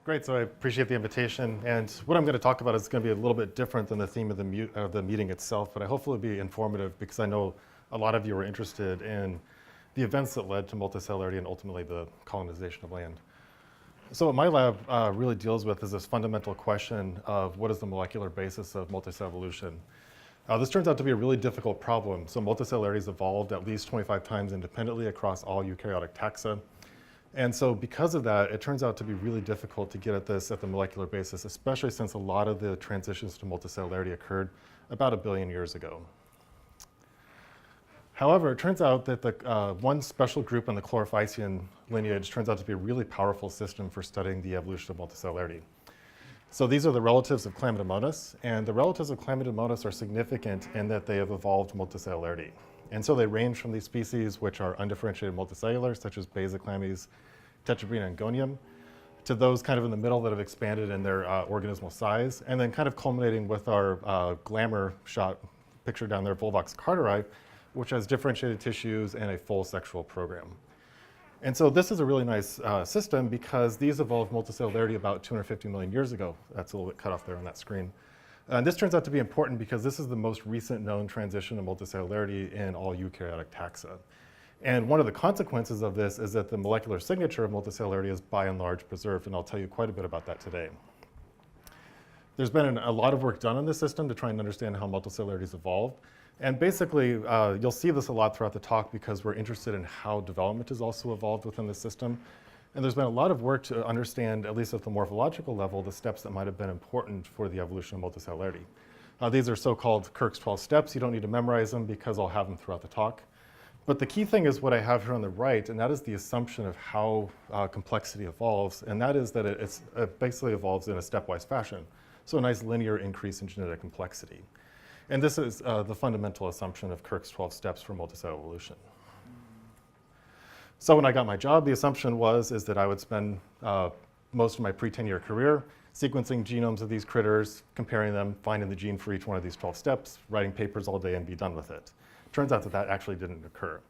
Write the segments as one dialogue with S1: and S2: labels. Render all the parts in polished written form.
S1: Great, so I appreciate the invitation. And what I'm going to talk about is going to be a little bit different than the theme of the meeting itself, but I hopefully it'll be informative because I know a lot of you are interested in the events that led to multicellularity and ultimately the colonization of land. So what my lab really deals with is this fundamental question of what is the molecular basis of multicellular evolution. This turns out to be a really difficult problem. So multicellularity has evolved at least 25 times independently across all eukaryotic taxa. And so because of that, it turns out to be really difficult to get at this at the molecular basis, especially since a lot of the transitions to multicellularity occurred about 1 billion years ago. However, it turns out that the one special group in the Chlorophycean lineage turns out to be a really powerful system for studying the evolution of multicellularity. So these are the relatives of Chlamydomonas, and the relatives of Chlamydomonas are significant in that they have evolved multicellularity. And so they range from these species which are undifferentiated multicellular, such as Basal-Chlamys, Tetrabrina, and Gonium, to those kind of in the middle that have expanded in their organismal size, and then kind of culminating with our glamour shot picture down there, Volvox carteri, which has differentiated tissues and a full sexual program. And so this is a really nice system because these evolved multicellularity about 250 million years ago. That's a little bit cut off there on that screen. And this turns out to be important because this is the most recent known transition to multicellularity in all eukaryotic taxa. And one of the consequences of this is that the molecular signature of multicellularity is by and large preserved, and I'll tell you quite a bit about that today. There's been a lot of work done on this system to try and understand how multicellularity has evolved. And basically, you'll see this a lot throughout the talk because we're interested in how development has also evolved within the system. And there's been a lot of work to understand, at least at the morphological level, the steps that might have been important for the evolution of multicellularity. These are so-called Kirk's 12 steps. You don't need to memorize them because I'll have them throughout the talk. But the key thing is what I have here on the right, and that is the assumption of how complexity evolves, and that is that it basically evolves in a stepwise fashion. So a nice linear increase in genetic complexity. And this is the fundamental assumption of Kirk's 12 steps for multicellular evolution. So when I got my job, the assumption is that I would spend most of my pre-10-year career sequencing genomes of these critters, comparing them, finding the gene for each one of these 12 steps, writing papers all day and be done with it. Turns out that that actually didn't occur.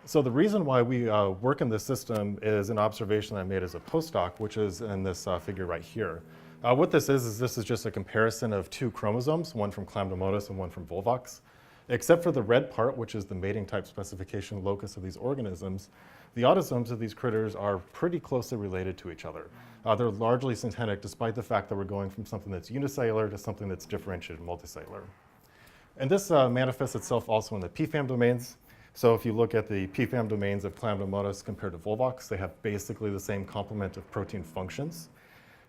S1: So the reason why we work in this system is an observation I made as a postdoc, which is in this figure right here. What this is this is just a comparison of two chromosomes, one from Chlamydomonas and one from Volvox. Except for the red part, which is the mating type specification locus of these organisms, the autosomes of these critters are pretty closely related to each other. They're largely synthetic, despite the fact that we're going from something that's unicellular to something that's differentiated multicellular. And this manifests itself also in the PFAM domains. So if you look at the PFAM domains of Chlamydomonas compared to Volvox, they have basically the same complement of protein functions.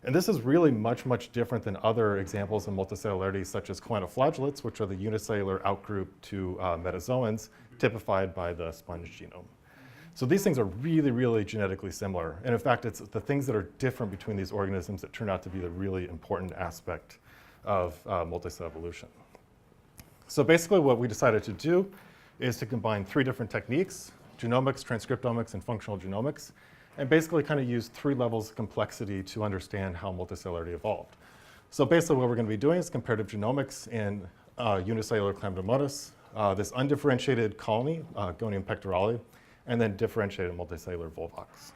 S1: And this is really much, much different than other examples of multicellularity, such as choanoflagellates, which are the unicellular outgroup to metazoans, typified by the sponge genome. So these things are really, really genetically similar. And in fact, it's the things that are different between these organisms that turn out to be the really important aspect of multicellular evolution. So basically what we decided to do is to combine 3 different techniques: genomics, transcriptomics, and functional genomics, and basically kind of use 3 levels of complexity to understand how multicellularity evolved. So basically what we're going to be doing is comparative genomics in unicellular Chlamydomonas, this undifferentiated colony, Gonium pectorale, and then differentiated multicellular Volvox.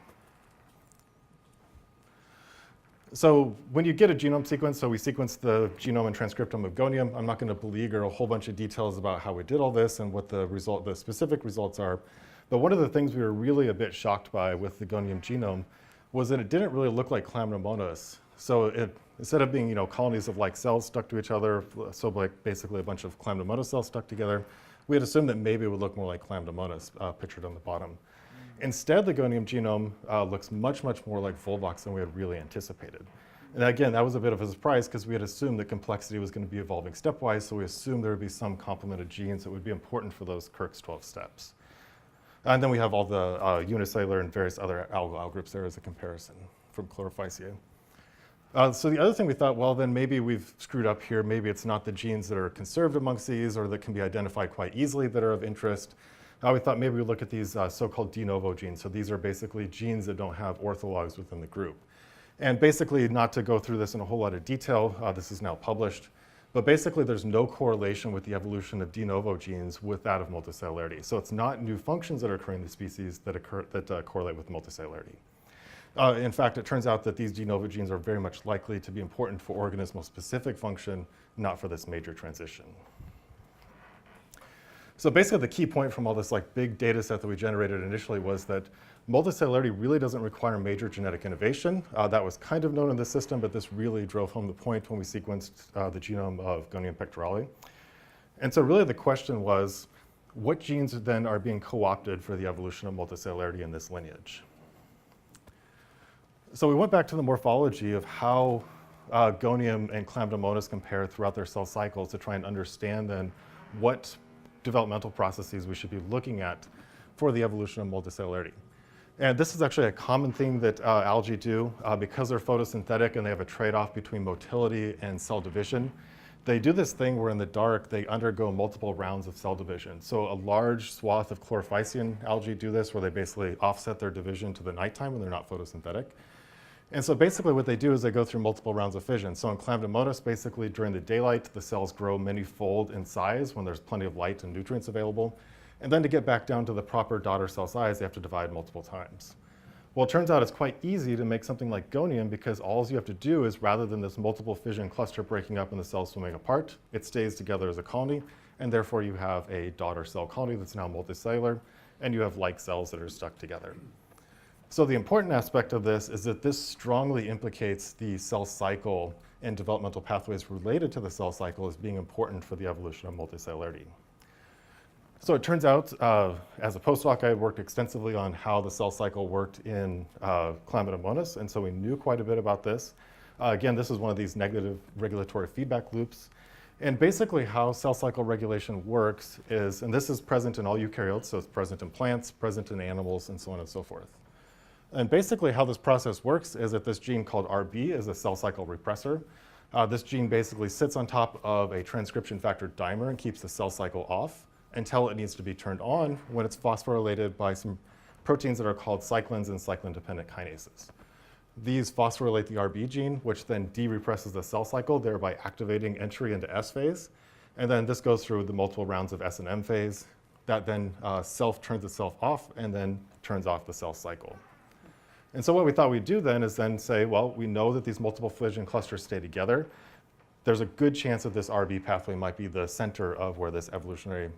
S1: So when you get a genome sequence, so we sequenced the genome and transcriptome of Gonium. I'm not going to beleaguer a whole bunch of details about how we did all this and what the specific results are. But one of the things we were really a bit shocked by with the Gonium genome was that it didn't really look like Chlamydomonas. So instead of being colonies of like cells stuck to each other, so like basically a bunch of Chlamydomonas cells stuck together, we had assumed that maybe it would look more like Chlamydomonas pictured on the bottom. Instead, the Gonium genome looks much, much more like Volvox than we had really anticipated. And again, that was a bit of a surprise because we had assumed that complexity was going to be evolving stepwise, so we assumed there would be some complement of genes that would be important for those Kirk's 12 steps. And then we have all the unicellular and various other algal outgroups there as a comparison from Chlorophyceae. So the other thing we thought, well, then maybe we've screwed up here. Maybe it's not the genes that are conserved amongst these or that can be identified quite easily that are of interest. We thought maybe we'd look at these so-called de novo genes. So these are basically genes that don't have orthologs within the group. And basically, not to go through this in a whole lot of detail, this is now published, but basically there's no correlation with the evolution of de novo genes with that of multicellularity. So it's not new functions that are occurring in the species that correlate with multicellularity. In fact, it turns out that these de novo genes are very much likely to be important for organismal-specific function, not for this major transition. So basically the key point from all this big data set that we generated initially was that multicellularity really doesn't require major genetic innovation. That was kind of known in the system, but this really drove home the point when we sequenced the genome of Gonium pectorale. And so really the question was, what genes then are being co-opted for the evolution of multicellularity in this lineage? So we went back to the morphology of how Gonium and Chlamydomonas compare throughout their cell cycles to try and understand then what developmental processes we should be looking at for the evolution of multicellularity. And this is actually a common thing that algae do because they're photosynthetic and they have a trade-off between motility and cell division. They do this thing where in the dark they undergo multiple rounds of cell division. So a large swath of chlorophycean algae do this where they basically offset their division to the nighttime when they're not photosynthetic. And so basically what they do is they go through multiple rounds of fission. So in Chlamydomonas, basically during the daylight, the cells grow many-fold in size when there's plenty of light and nutrients available. And then to get back down to the proper daughter cell size, they have to divide multiple times. Well, it turns out it's quite easy to make something like Gonium because all you have to do is rather than this multiple fission cluster breaking up and the cells swimming apart, it stays together as a colony, and therefore you have a daughter cell colony that's now multicellular, and you have like cells that are stuck together. So the important aspect of this is that this strongly implicates the cell cycle and developmental pathways related to the cell cycle as being important for the evolution of multicellularity. So it turns out, as a postdoc, I worked extensively on how the cell cycle worked in Chlamydomonas, and so we knew quite a bit about this. Again, this is one of these negative regulatory feedback loops. And basically how cell cycle regulation works is, and this is present in all eukaryotes, so it's present in plants, present in animals, and so on and so forth. And basically how this process works is that this gene called RB is a cell cycle repressor. This gene basically sits on top of a transcription factor dimer and keeps the cell cycle off until it needs to be turned on when it's phosphorylated by some proteins that are called cyclins and cyclin-dependent kinases. These phosphorylate the RB gene, which then de-represses the cell cycle, thereby activating entry into S phase. And then this goes through the multiple rounds of S and M phase. That then turns itself off and then turns off the cell cycle. And so what we thought we'd do then is then say, well, we know that these multiple fission clusters stay together. There's a good chance that this RB pathway might be the center of where this evolutionary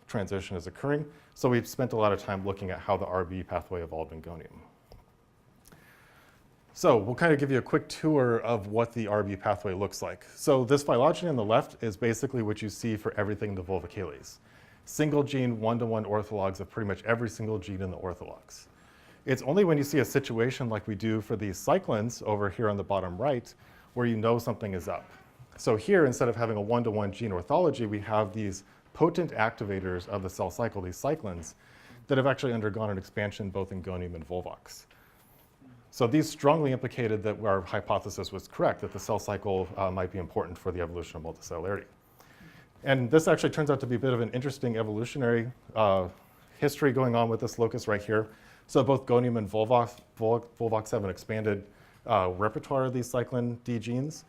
S1: transition is occurring. So we've spent a lot of time looking at how the RB pathway evolved in Gonium. So we'll kind of give you a quick tour of what the RB pathway looks like. So this phylogeny on the left is basically what you see for everything in the Volvocalyes. Single gene, one-to-one orthologs of pretty much every single gene in the orthologs. It's only when you see a situation like we do for these cyclins over here on the bottom right where you know something is up. So here, instead of having a one-to-one gene orthology, we have these potent activators of the cell cycle, these cyclins, that have actually undergone an expansion both in Gonium and Volvox. So these strongly implicated that our hypothesis was correct, that the cell cycle might be important for the evolution of multicellularity. And this actually turns out to be a bit of an interesting evolutionary history going on with this locus right here. So both Gonium and Volvox have an expanded repertoire of these Cyclin D genes.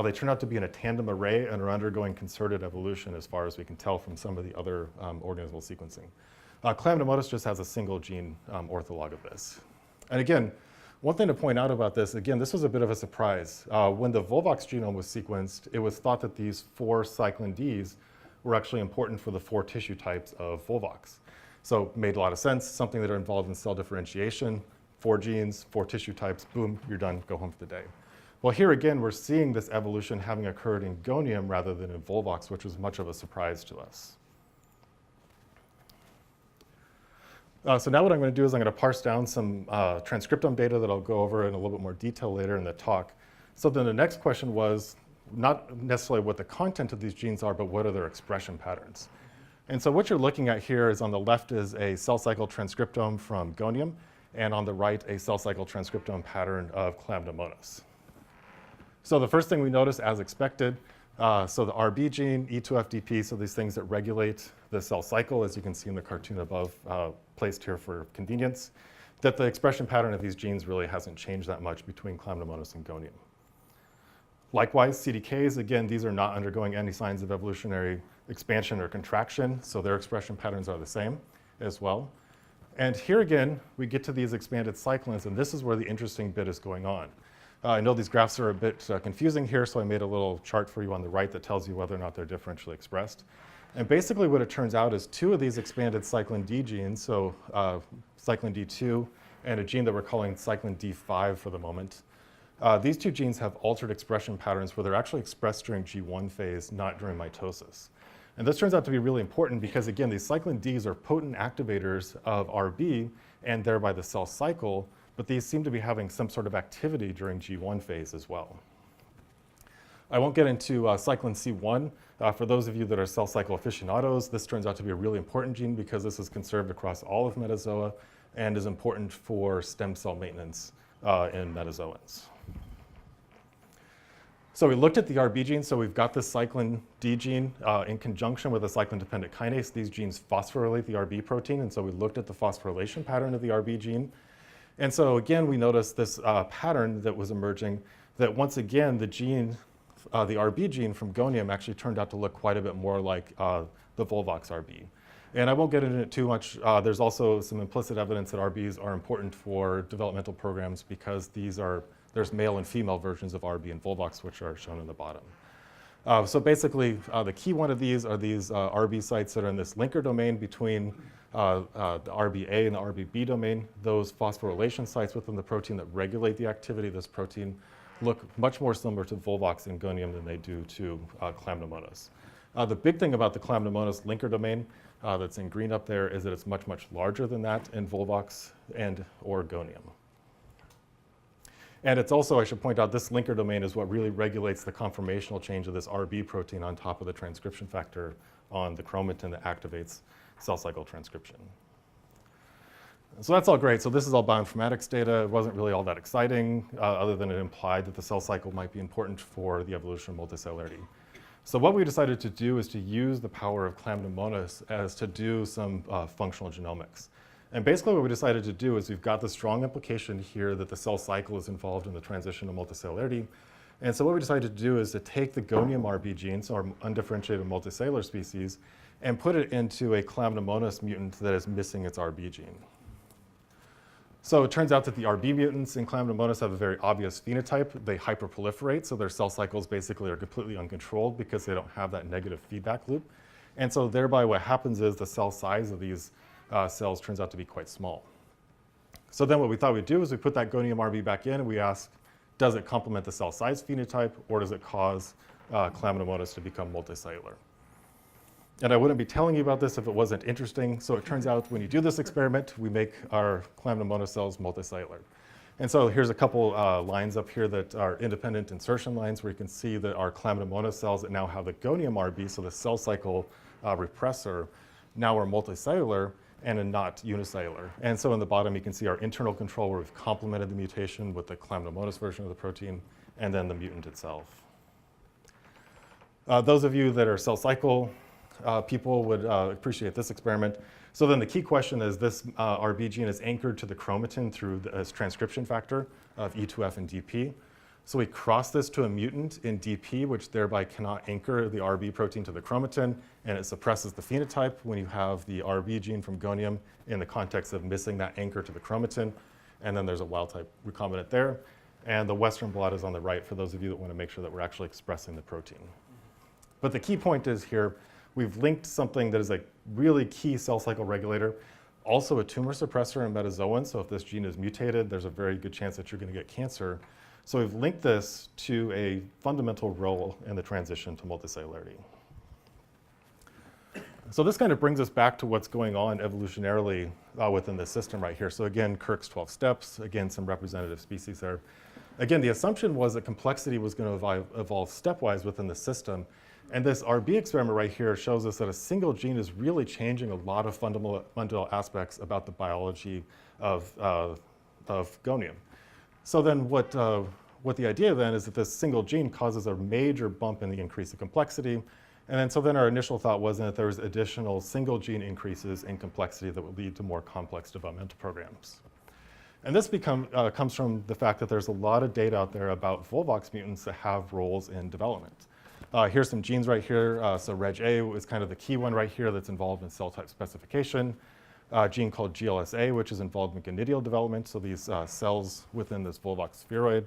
S1: They turn out to be in a tandem array and are undergoing concerted evolution as far as we can tell from some of the other organismal sequencing. Chlamydomonas just has a single gene ortholog of this. And again, one thing to point out about this, again, this was a bit of a surprise. When the Volvox genome was sequenced, it was thought that these 4 Cyclin Ds were actually important for the 4 tissue types of Volvox. So it made a lot of sense, something that are involved in cell differentiation, 4 genes, 4 tissue types, boom, you're done, go home for the day. Well, here again, we're seeing this evolution having occurred in Gonium rather than in Volvox, which was much of a surprise to us. So now what I'm going to do is I'm going to parse down some transcriptome data that I'll go over in a little bit more detail later in the talk. So then the next question was not necessarily what the content of these genes are, but what are their expression patterns. And so what you're looking at here is on the left is a cell cycle transcriptome from Gonium, and on the right, a cell cycle transcriptome pattern of Chlamydomonas. So the first thing we notice, as expected, so the RB gene, E2F, DP, so these things that regulate the cell cycle, as you can see in the cartoon above, placed here for convenience, that the expression pattern of these genes really hasn't changed that much between Chlamydomonas and Gonium. Likewise, CDKs, again, these are not undergoing any signs of evolutionary expansion or contraction, so their expression patterns are the same as well. And here again, we get to these expanded cyclins, and this is where the interesting bit is going on. I know these graphs are a bit confusing here, so I made a little chart for you on the right that tells you whether or not they're differentially expressed. And basically what it turns out is two of these expanded Cyclin D genes, so Cyclin D2 and a gene that we're calling Cyclin D5 for the moment. These two genes have altered expression patterns where they're actually expressed during G1 phase, not during mitosis. And this turns out to be really important because, again, these Cyclin Ds are potent activators of RB and thereby the cell cycle, but these seem to be having some sort of activity during G1 phase as well. I won't get into Cyclin C1. For those of you that are cell cycle aficionados, this turns out to be a really important gene because this is conserved across all of metazoa and is important for stem cell maintenance in metazoans. So we looked at the RB gene, so we've got this Cyclin D gene in conjunction with a cyclin-dependent kinase. These genes phosphorylate the RB protein, and so we looked at the phosphorylation pattern of the RB gene. And so again, we noticed this pattern that was emerging, that once again, the gene, the RB gene from Gonium actually turned out to look quite a bit more like the Volvox RB. And I won't get into it too much. There's also some implicit evidence that RBs are important for developmental programs because there's male and female versions of RB and Volvox, which are shown in the bottom. So basically, the key one of these are these RB sites that are in this linker domain between the RBA and the RBB domain. Those phosphorylation sites within the protein that regulate the activity of this protein look much more similar to Volvox and Gonium than they do to Chlamydomonas. The big thing about the Chlamydomonas linker domain that's in green up there is that it's much, much larger than that in Volvox and or Gonium. And it's also, I should point out, this linker domain is what really regulates the conformational change of this RB protein on top of the transcription factor on the chromatin that activates cell cycle transcription. So that's all great. So this is all bioinformatics data. It wasn't really all that exciting, other than it implied that the cell cycle might be important for the evolution of multicellularity. So what we decided to do is to use the power of Chlamydomonas as to do some functional genomics. And basically what we decided to do is we've got the strong implication here that the cell cycle is involved in the transition to multicellularity. And so what we decided to do is to take the Gonium RB gene, so our undifferentiated multicellular species, and put it into a Chlamydomonas mutant that is missing its RB gene. So it turns out that the RB mutants in Chlamydomonas have a very obvious phenotype. They hyperproliferate, so their cell cycles basically are completely uncontrolled because they don't have that negative feedback loop. And so thereby what happens is the cell size of these cells turns out to be quite small. So then what we thought we'd do is we put that Gonium RB back in and we asked, does it complement the cell size phenotype or does it cause Chlamydomonas to become multicellular? And I wouldn't be telling you about this if it wasn't interesting. So it turns out when you do this experiment, we make our Chlamydomonas cells multicellular. And so here's a couple lines up here that are independent insertion lines where you can see that our Chlamydomonas cells that now have the Gonium RB, so the cell cycle repressor, now are multicellular and not unicellular. And so in the bottom, you can see our internal control where we've complemented the mutation with the Chlamydomonas version of the protein and then the mutant itself. Those of you that are cell cycle people would appreciate this experiment. So then the key question is this RB gene is anchored to the chromatin through this transcription factor of E2F and DP. So we cross this to a mutant in DP, which thereby cannot anchor the RB protein to the chromatin, and it suppresses the phenotype when you have the RB gene from Gonium in the context of missing that anchor to the chromatin. And then there's a wild type recombinant there. And the Western blot is on the right for those of you that want to make sure that we're actually expressing the protein. But the key point is here, we've linked something that is a really key cell cycle regulator, also a tumor suppressor in metazoans. So if this gene is mutated, there's a very good chance that you're going to get cancer. So we've linked this to a fundamental role in the transition to multicellularity. So this kind of brings us back to what's going on evolutionarily within this system right here. So again, Kirk's 12 steps, again, some representative species there. Again, the assumption was that complexity was going to evolve stepwise within the system. And this RB experiment right here shows us that a single gene is really changing a lot of fundamental aspects about the biology of Gonium. So then what the idea then is that this single gene causes a major bump in the increase of complexity. And then our initial thought wasn't that there was additional single gene increases in complexity that would lead to more complex developmental programs. And this comes from the fact that there's a lot of data out there about Volvox mutants that have roles in development. Here's some genes right here. So Reg A is kind of the key one right here that's involved in cell type specification. a gene called GLSA, which is involved in gonadial development, so these cells within this Volvox spheroid,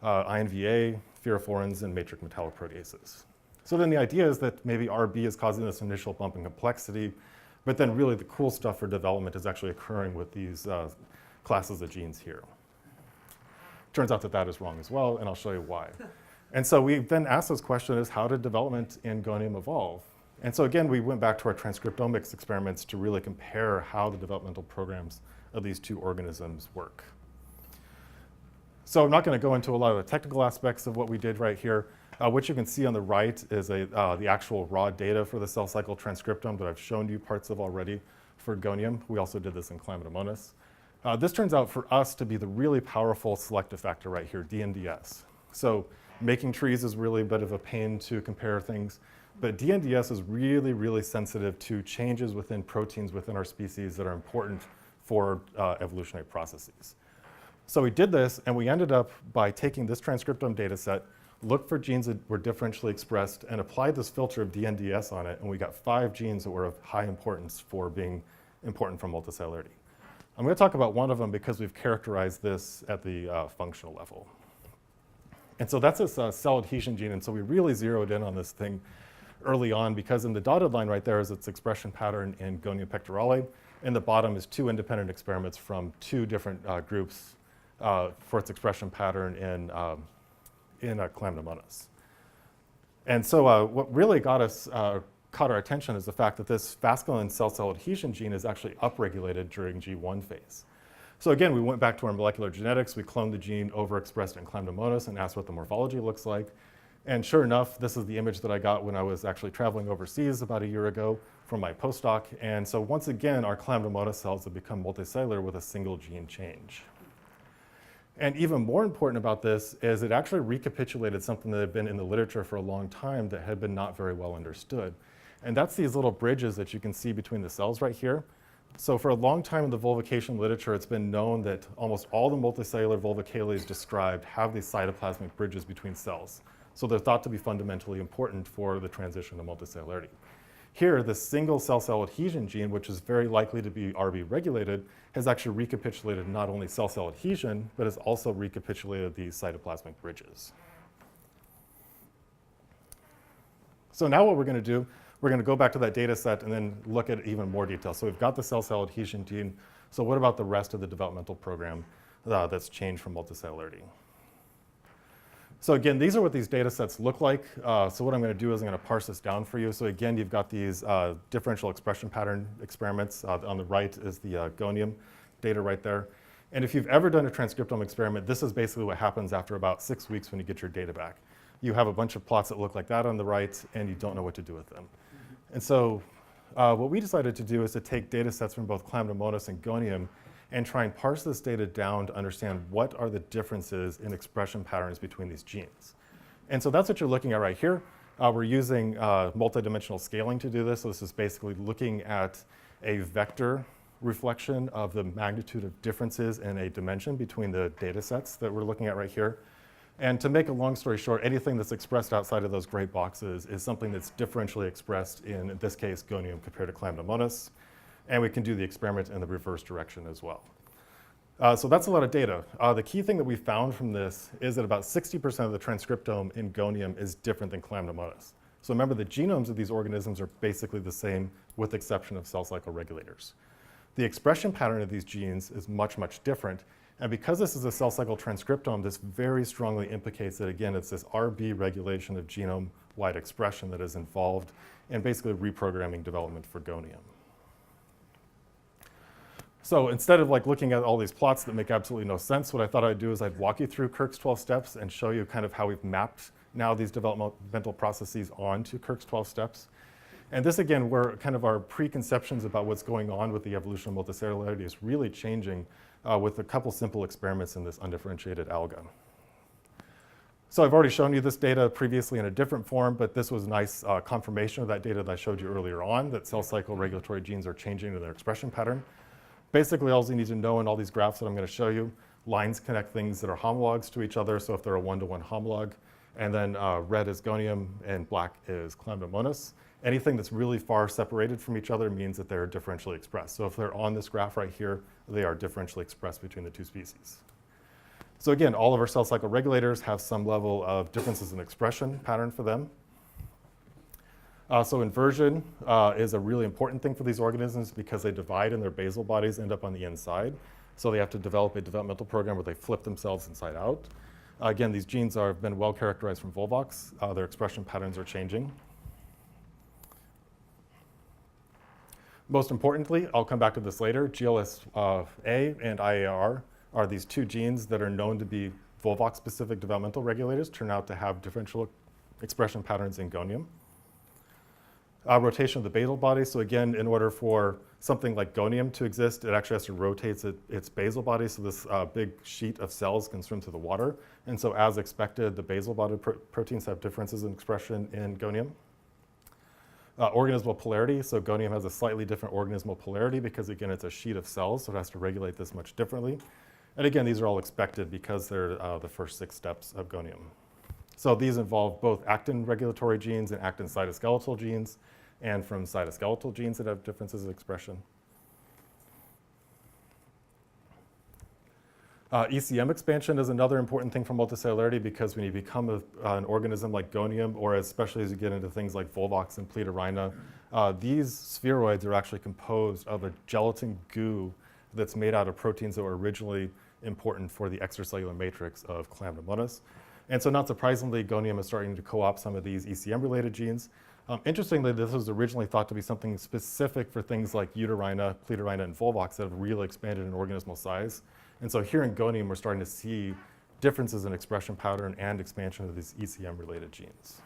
S1: INVA, pherophorins, and matrix metalloproteases. So then the idea is that maybe RB is causing this initial bump in complexity, but then really the cool stuff for development is actually occurring with these classes of genes here. Turns out that that is wrong as well, and I'll show you why. And so we then asked this question is, how did development in Gonium evolve? And so again, we went back to our transcriptomics experiments to really compare how the developmental programs of these two organisms work. So I'm not going to go into a lot of the technical aspects of what we did right here. What you can see on the right is the actual raw data for the cell cycle transcriptome that I've shown you parts of already for Gonium. We also did this in Chlamydomonas. This turns out for us to be the really powerful selective factor right here, DNDS. So making trees is really a bit of a pain to compare things, but DNDS is really, really sensitive to changes within proteins within our species that are important for evolutionary processes. So we did this, and we ended up by taking this transcriptome data set, looked for genes that were differentially expressed, and applied this filter of DNDS on it, and we got 5 genes that were of high importance for being important for multicellularity. I'm going to talk about one of them because we've characterized this at the functional level. And so that's this cell adhesion gene, and so we really zeroed in on this thing early on because in the dotted line right there is its expression pattern in Gonium pectorale, and the bottom is 2 independent experiments from 2 different groups for its expression pattern in Chlamydomonas. And so what really caught our attention is the fact that this vasculine cell-cell adhesion gene is actually upregulated during G1 phase. So again, we went back to our molecular genetics, we cloned the gene overexpressed in Chlamydomonas and asked what the morphology looks like. And sure enough, this is the image that I got when I was actually traveling overseas about a year ago from my postdoc. And so once again, our Chlamydomonas cells have become multicellular with a single gene change. And even more important about this is it actually recapitulated something that had been in the literature for a long time that had been not very well understood. And that's these little bridges that you can see between the cells right here. So for a long time in the volvication literature, it's been known that almost all the multicellular volvicales described have these cytoplasmic bridges between cells. So they're thought to be fundamentally important for the transition to multicellularity. Here, the single cell-cell adhesion gene, which is very likely to be RB regulated, has actually recapitulated not only cell-cell adhesion, but has also recapitulated these cytoplasmic bridges. So now what we're going to do, we're going to go back to that data set and then look at even more detail. So we've got the cell-cell adhesion gene. So what about the rest of the developmental program that's changed from multicellularity? So again, these are what these data sets look like. So what I'm going to do is I'm going to parse this down for you. So again, you've got these differential expression pattern experiments. On the right is the Gonium data right there. And if you've ever done a transcriptome experiment, this is basically what happens after about 6 weeks when you get your data back. You have a bunch of plots that look like that on the right, and you don't know what to do with them. And so what we decided to do is to take data sets from both Chlamydomonas and Gonium and try and parse this data down to understand what are the differences in expression patterns between these genes. And so that's what you're looking at right here. We're using multidimensional scaling to do this. So this is basically looking at a vector reflection of the magnitude of differences in a dimension between the data sets that we're looking at right here. And to make a long story short, anything that's expressed outside of those gray boxes is something that's differentially expressed in this case, Gonium compared to Chlamydomonas. And we can do the experiment in the reverse direction as well. So that's a lot of data. The key thing that we found from this is that about 60% of the transcriptome in Gonium is different than Chlamydomonas. So remember, the genomes of these organisms are basically the same with the exception of cell cycle regulators. The expression pattern of these genes is much, much different. And because this is a cell cycle transcriptome, this very strongly implicates that, again, it's this RB regulation of genome-wide expression that is involved in basically reprogramming development for Gonium. So instead of looking at all these plots that make absolutely no sense, what I thought I'd do is I'd walk you through Kirk's 12 steps and show you kind of how we've mapped now these developmental processes onto Kirk's 12 steps. And this, again, where kind of our preconceptions about what's going on with the evolution of multicellularity is really changing with a couple simple experiments in this undifferentiated alga. So I've already shown you this data previously in a different form, but this was nice confirmation of that data that I showed you earlier on, that cell cycle regulatory genes are changing in their expression pattern. Basically, all you need to know in all these graphs that I'm going to show you, lines connect things that are homologs to each other, so if they're a one-to-one homolog, and then red is Gonium and black is Chlamydomonas. Anything that's really far separated from each other means that they're differentially expressed. So if they're on this graph right here, they are differentially expressed between the two species. So again, all of our cell cycle regulators have some level of differences in expression pattern for them. So inversion is a really important thing for these organisms because they divide and their basal bodies end up on the inside. So they have to develop a developmental program where they flip themselves inside out. Again, these genes have been well characterized from Volvox. Their expression patterns are changing. Most importantly, I'll come back to this later, GLS-A and IAR are these two genes that are known to be Volvox-specific developmental regulators, turn out to have differential expression patterns in Gonium. Rotation of the basal body. So again, in order for something like Gonium to exist, it actually has to rotate its basal body, so this big sheet of cells can swim through the water. And so as expected, the basal body proteins have differences in expression in Gonium. Organismal polarity. So Gonium has a slightly different organismal polarity because, again, it's a sheet of cells, so it has to regulate this much differently. And again, these are all expected because they're the first 6 steps of Gonium. So these involve both actin regulatory genes and actin cytoskeletal genes, and from cytoskeletal genes that have differences in expression. ECM expansion is another important thing for multicellularity because when you become an organism like Gonium, or especially as you get into things like Volvox and Pleidorhina, these spheroids are actually composed of a gelatin goo that's made out of proteins that were originally important for the extracellular matrix of Chlamydomonas. And so not surprisingly, Gonium is starting to co-opt some of these ECM-related genes. Interestingly, this was originally thought to be something specific for things like Euterina, Pleidorhina, and Volvox that have really expanded in organismal size. And so here in Gonium, we're starting to see differences in expression pattern and expansion of these ECM-related genes.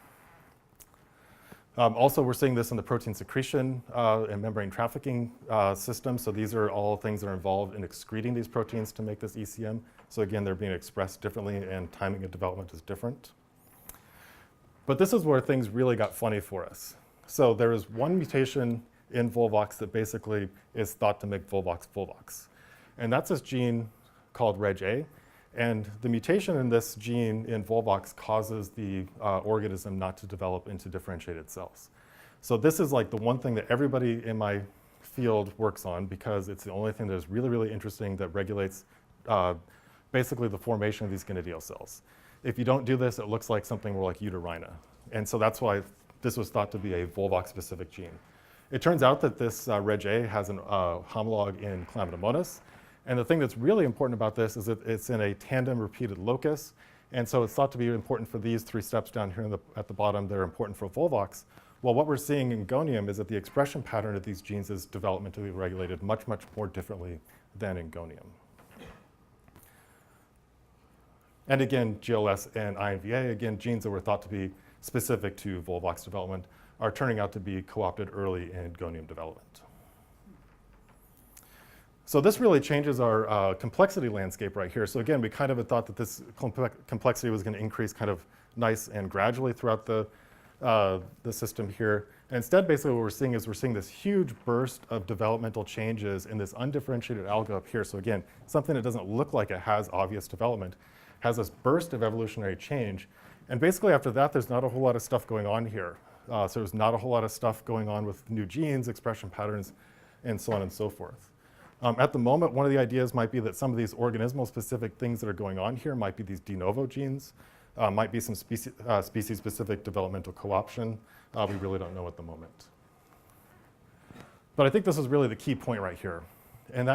S1: Also, we're seeing this in the protein secretion and membrane trafficking system. So these are all things that are involved in excreting these proteins to make this ECM. So again, they're being expressed differently and timing of development is different. But this is where things really got funny for us. So there is one mutation in Volvox that basically is thought to make Volvox Volvox. And that's this gene called Reg-A. And the mutation in this gene in Volvox causes the organism not to develop into differentiated cells. So this is like the one thing that everybody in my field works on because it's the only thing that is really, really interesting that regulates basically the formation of these gonadial cells. If you don't do this, it looks like something more like Euterina. And so that's why this was thought to be a Volvox-specific gene. It turns out that this Reg-A has an homologue in Chlamydomonas. And the thing that's really important about this is that it's in a tandem repeated locus. And so it's thought to be important for these 3 steps down here at the bottom that are important for Volvox. Well, what we're seeing in Gonium is that the expression pattern of these genes is developmentally regulated much, much more differently than in Gonium. And again, GLS and INVA, again, genes that were thought to be specific to Volvox development are turning out to be co-opted early in Gonium development. So this really changes our complexity landscape right here. So again, we kind of had thought that this complexity was going to increase kind of nice and gradually throughout the system here. And instead, basically what we're seeing is we're seeing this huge burst of developmental changes in this undifferentiated alga up here. So again, something that doesn't look like it has obvious development has this burst of evolutionary change. And basically after that, there's not a whole lot of stuff going on here. So there's not a whole lot of stuff going on with new genes, expression patterns, and so on and so forth. At the moment, one of the ideas might be that some of these organismal-specific things that are going on here might be these de novo genes, might be some species-specific developmental co-option. We really don't know at the moment. But I think this is really the key point right here. And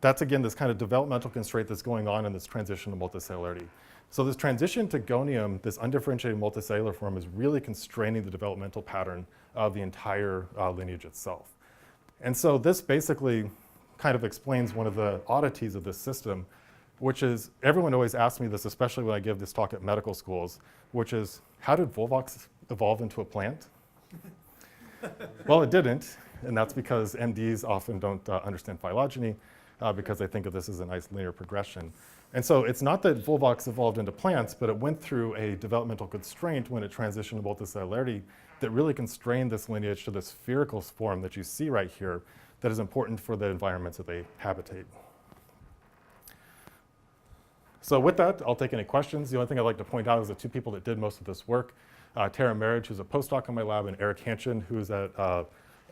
S1: that's, again, this kind of developmental constraint that's going on in this transition to multicellularity. So this transition to Gonium, this undifferentiated multicellular form, is really constraining the developmental pattern of the entire lineage itself. And so this basically kind of explains one of the oddities of this system, which is, everyone always asks me this, especially when I give this talk at medical schools, which is, how did Volvox evolve into a plant? Well, it didn't, and that's because MDs often don't understand phylogeny because they think of this as a nice linear progression. And so it's not that Volvox evolved into plants, but it went through a developmental constraint when it transitioned to multicellularity that really constrained this lineage to the spherical form that you see right here that is important for the environments that they habitate. So with that, I'll take any questions. The only thing I'd like to point out is the 2 people that did most of this work Tara Marriage, who's a postdoc in my lab, and Eric Hanchin, who's at a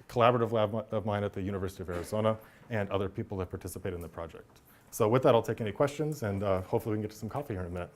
S1: collaborative lab of mine at the University of Arizona, and other people that participate in the project. So with that, I'll take any questions, and hopefully we can get to some coffee here in a minute.